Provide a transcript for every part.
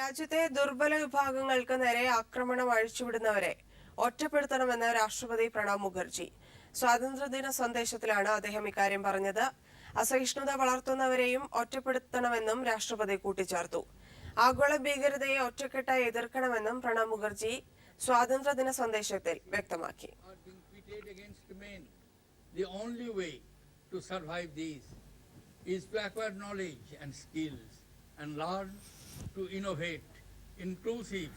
രാജ്യത്തെ ദുർബല വിഭാഗങ്ങൾക്ക് നേരെ ആക്രമണം അഴിച്ചുവിടുന്നവരെ ഒറ്റപ്പെടുത്തണമെന്ന് രാഷ്ട്രപതി പ്രണബ് മുഖർജി. സ്വാതന്ത്ര്യദിന സന്ദേശത്തിലാണ് അദ്ദേഹം ഇക്കാര്യം പറഞ്ഞത്. അസഹിഷ്ണുത വളർത്തുന്നവരെയും ഒറ്റപ്പെടുത്തണമെന്നും രാഷ്ട്രപതി കൂട്ടിച്ചേർത്തു. ആഗോള ഭീകരതയെ ഒറ്റക്കെട്ടായി എതിർക്കണമെന്നും പ്രണബ് മുഖർജി സ്വാതന്ത്ര്യദിന സന്ദേശത്തിൽ വ്യക്തമാക്കി. The only way to survive these is to acquire knowledge and skills and learn to innovate, inclusive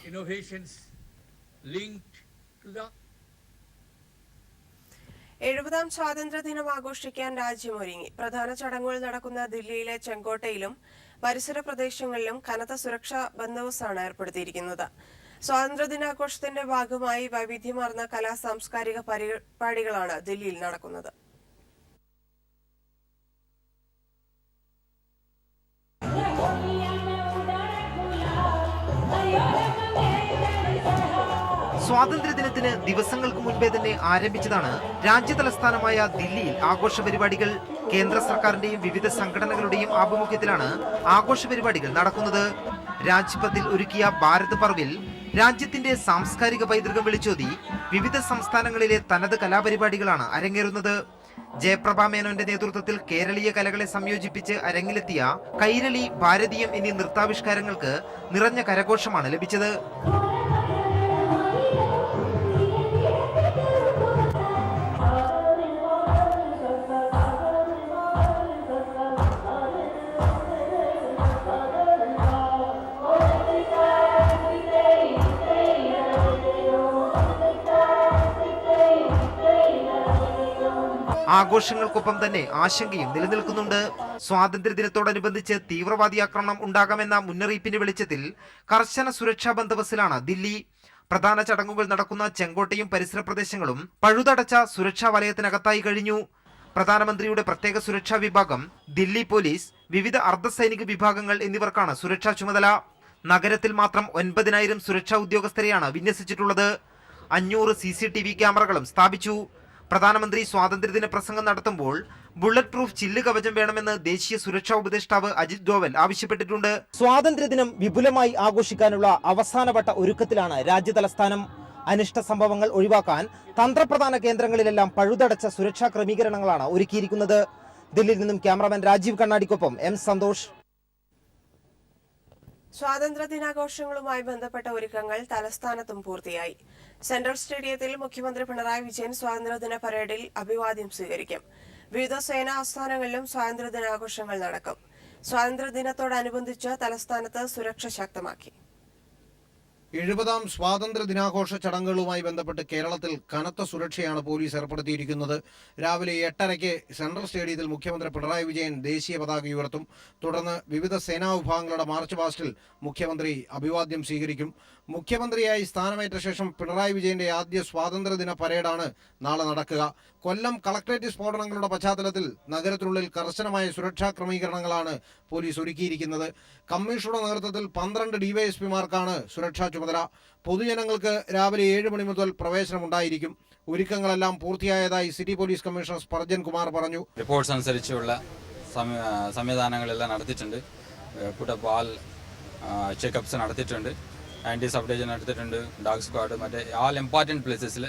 innovations linked to the 70ാം സ്വാതന്ത്ര്യദിനം ആഘോഷിക്കാൻ രാജ്യമൊരുങ്ങി. പ്രധാന ചടങ്ങുകൾ നടക്കുന്ന ദില്ലിയിലെ ചെങ്കോട്ടയിലും പരിസര പ്രദേശങ്ങളിലും കനത്ത സുരക്ഷാ ബന്ദോബസ്താണ് ഏർപ്പെടുത്തിയിരിക്കുന്നത്. സ്വാതന്ത്ര്യദിനാഘോഷത്തിന്റെ ഭാഗമായി വൈവിധ്യമാർന്ന കലാ സാംസ്കാരിക പരിപാടികളാണ് ദില്ലിയിൽ നടക്കുന്നത്. സ്വാതന്ത്ര്യദിനത്തിന് ദിവസങ്ങൾക്ക് മുൻപേ തന്നെ ആരംഭിച്ചതാണ് രാജ്യതലസ്ഥാനമായ ദില്ലിയിൽ ആഘോഷ പരിപാടികൾ. കേന്ദ്ര സർക്കാരിന്റെയും വിവിധ സംഘടനകളുടെയും ആഭിമുഖ്യത്തിലാണ് ആഘോഷ പരിപാടികൾ നടക്കുന്നത്. രാജ്പഥിൽ ഒരുക്കിയ ഭാരത് പർവിൽ രാജ്യത്തിന്റെ സാംസ്കാരിക പൈതൃകം വിളിച്ചോതി വിവിധ സംസ്ഥാനങ്ങളിലെ തനത് കലാപരിപാടികളാണ് അരങ്ങേറുന്നത്. ജയപ്രഭ മേനോന്റെ നേതൃത്വത്തിൽ കേരളീയ കലകളെ സംയോജിപ്പിച്ച് അരങ്ങിലെത്തിയ കൈരളി, ഭാരതീയം എന്നീ നൃത്താവിഷ്കാരങ്ങൾക്ക് നിറഞ്ഞ കരഘോഷമാണ് ലഭിച്ചത്. ആഘോഷങ്ങൾക്കൊപ്പം തന്നെ ആശങ്കയും നിലനിൽക്കുന്നുണ്ട്. സ്വാതന്ത്ര്യദിനത്തോടനുബന്ധിച്ച് തീവ്രവാദി ആക്രമണം ഉണ്ടാകാമെന്ന മുന്നറിയിപ്പിന്റെ വെളിച്ചത്തിൽ കർശന സുരക്ഷാ ബന്ദോബസ്തിലാണ് ദില്ലി. പ്രധാന ചടങ്ങുകൾ നടക്കുന്ന ചെങ്കോട്ടയും പരിസര പ്രദേശങ്ങളും പഴുതടച്ച സുരക്ഷാ വലയത്തിനകത്തായി കഴിഞ്ഞു. പ്രധാനമന്ത്രിയുടെ പ്രത്യേക സുരക്ഷാ വിഭാഗം, ദില്ലി പോലീസ്, വിവിധ അർദ്ധസൈനിക വിഭാഗങ്ങൾ എന്നിവർക്കാണ് സുരക്ഷാ ചുമതല. നഗരത്തിൽ മാത്രം 9000 സുരക്ഷാ ഉദ്യോഗസ്ഥരെയാണ് വിന്യസിച്ചിട്ടുള്ളത്. 500 CCTV ക്യാമറകളും സ്ഥാപിച്ചു. പ്രധാനമന്ത്രി സ്വാതന്ത്ര്യദിന പ്രസംഗം നടത്തുമ്പോൾ ബുള്ളറ്റ് പ്രൂഫ് ചില്ല് കവചം വേണമെന്ന് ദേശീയ സുരക്ഷാ ഉപദേഷ്ടാവ് അജിത് ഡോവൽ ആവശ്യപ്പെട്ടിട്ടുണ്ട്. സ്വാതന്ത്ര്യദിനം വിപുലമായി ആഘോഷിക്കാനുള്ള അവസാനവട്ട ഒരുക്കത്തിലാണ് രാജ്യതലസ്ഥാനം. അനിഷ്ട സംഭവങ്ങൾ ഒഴിവാക്കാൻ തന്ത്രപ്രധാന കേന്ദ്രങ്ങളിലെല്ലാം പഴുതടച്ച സുരക്ഷാ ക്രമീകരണങ്ങളാണ് ഒരുക്കിയിരിക്കുന്നത്. ദില്ലിയിൽ നിന്നും ക്യാമറാമാൻ രാജീവ് കണ്ണാടിക്കൊപ്പം M. സന്തോഷ്. സ്വാതന്ത്ര്യദിനാഘോഷങ്ങളുമായി ബന്ധപ്പെട്ട ഒരുക്കങ്ങൾ തലസ്ഥാനത്തും പൂർത്തിയായി. സെൻട്രൽ സ്റ്റേഡിയത്തിൽ മുഖ്യമന്ത്രി പിണറായി വിജയൻ സ്വാതന്ത്ര്യദിന പരേഡിൽ അഭിവാദ്യം സ്വീകരിക്കും. വിവിധ സേനാ ആസ്ഥാനങ്ങളിലും സ്വാതന്ത്ര്യദിനാഘോഷങ്ങൾ നടക്കും. സ്വാതന്ത്ര്യദിനത്തോടനുബന്ധിച്ച് തലസ്ഥാനത്ത് സുരക്ഷ ശക്തമാക്കി. 70ാം സ്വാതന്ത്ര്യ ദിനാഘോഷ ചടങ്ങുകളുമായി ബന്ധപ്പെട്ട് കേരളത്തിൽ കനത്ത സുരക്ഷയാണ് പോലീസ് ഏർപ്പെടുത്തിയിരിക്കുന്നത്. രാവിലെ 8:30 സെൻട്രൽ സ്റ്റേഡിയത്തിൽ മുഖ്യമന്ത്രി പിണറായി വിജയൻ ദേശീയ പതാക ഉയർത്തും. തുടർന്ന് വിവിധ സേനാ വിഭാഗങ്ങളുടെ മാർച്ച് പാസ്റ്റിൽ മുഖ്യമന്ത്രി അഭിവാദ്യം സ്വീകരിക്കും. മുഖ്യമന്ത്രിയായി സ്ഥാനമേറ്റ ശേഷം പിണറായി വിജയന്റെ ആദ്യ സ്വാതന്ത്ര്യദിന പരേഡാണ് നാളെ നടക്കുക. കൊല്ലം കളക്ടറേറ്റ് സ്ഫോടനങ്ങളുടെ പശ്ചാത്തലത്തിൽ നഗരത്തിനുള്ളിൽ കർശനമായ സുരക്ഷാ ക്രമീകരണങ്ങളാണ് പോലീസ് ഒരുക്കിയിരിക്കുന്നത്. കമ്മീഷണറുടെ നേതൃത്വത്തിൽ 12 DYSPമാർക്കാണ് സുരക്ഷാ ചുമതല. പൊതുജനങ്ങൾക്ക് രാവിലെ 7 മണി മുതൽ പ്രവേശനമുണ്ടായിരിക്കും. ഒരുക്കങ്ങളെല്ലാം പൂർത്തിയായതായി city police commissioner Spurgeon Kumar പറഞ്ഞു. റിപ്പോർട്ട്സ് അനുസരിച്ചുള്ള സംവിധാനങ്ങളെല്ലാം നടത്തിയിട്ടുണ്ട്. പുട്ടപ്പാൽ ചെക്കപ്സ് നടത്തിയിട്ടുണ്ട്, ആൻറ്റി സബ്ഡിവിഷൻ നടത്തിയിട്ടുണ്ട്, ഡോഗ് സ്ക്വാഡ്, മറ്റേ ആൾ ഇമ്പോർട്ടൻറ്റ് പ്ലേസസിൽ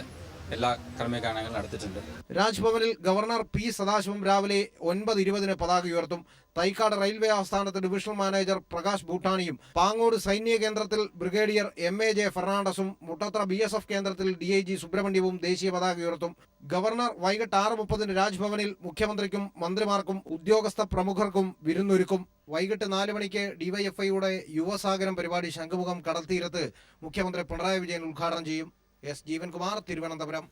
എല്ലാ ക്രമീകരണങ്ങളും നടത്തിയിട്ടുണ്ട്. രാജ്ഭവനിൽ ഗവർണർ P. സദാശിവം രാവിലെ 9:20 പതാക ഉയർത്തും. തൈക്കാട് റെയിൽവേ ആസ്ഥാനത്ത് ഡിവിഷണൽ മാനേജർ പ്രകാശ് ഭൂട്ടാനിയും, പാങ്ങോട് സൈനിക കേന്ദ്രത്തിൽ ബ്രിഗേഡിയർ MAJ ഫെർണാണ്ടസും, മുട്ടത്ര BSF കേന്ദ്രത്തിൽ DIG സുബ്രഹ്മണ്യവും ദേശീയ പതാക ഉയർത്തും. ഗവർണർ വൈകിട്ട് 6:30 രാജ്ഭവനിൽ മുഖ്യമന്ത്രിക്കും മന്ത്രിമാർക്കും ഉദ്യോഗസ്ഥ പ്രമുഖർക്കും വിരുന്നൊരുക്കും. വൈകിട്ട് 4 മണിക്ക് DYFIയുടെ യുവസാഗരം പരിപാടി ശംഖുമുഖം കടൽത്തീരത്ത് മുഖ്യമന്ത്രി പിണറായി വിജയൻ ഉദ്ഘാടനം ചെയ്യും. S. ജീവൻകുമാർ, തിരുവനന്തപുരം.